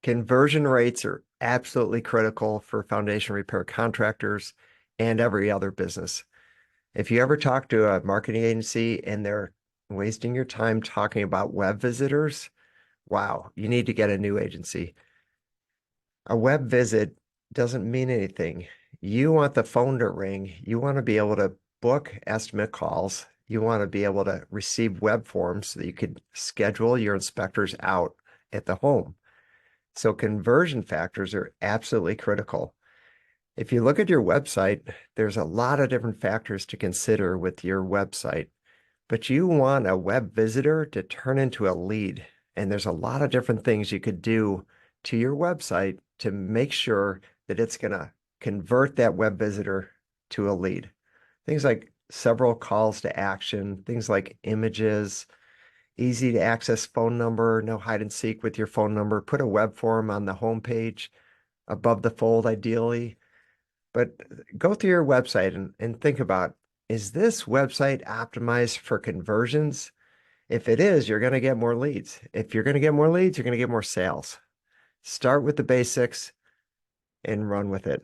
Conversion rates are absolutely critical for foundation repair contractors and every other business. If you ever talk to a marketing agency and they're wasting your time talking about web visitors, wow, you need to get a new agency. A web visit doesn't mean anything. You want the phone to ring. You want to be able to book estimate calls. You want to be able to receive web forms so that you could schedule your inspectors out at the home. So conversion factors are absolutely critical. If you look at your website, there's a lot of different factors to consider with your website, but you want a web visitor to turn into a lead. And there's a lot of different things you could do to your website to make sure that it's going to convert that web visitor to a lead. Things like several calls to action, things like images, easy to access phone number, no hide and seek with your phone number. Put a web form on the home page above the fold, ideally. But go through your website and think about, is this website optimized for conversions? If it is, you're going to get more leads. If you're going to get more leads, you're going to get more sales. Start with the basics and run with it.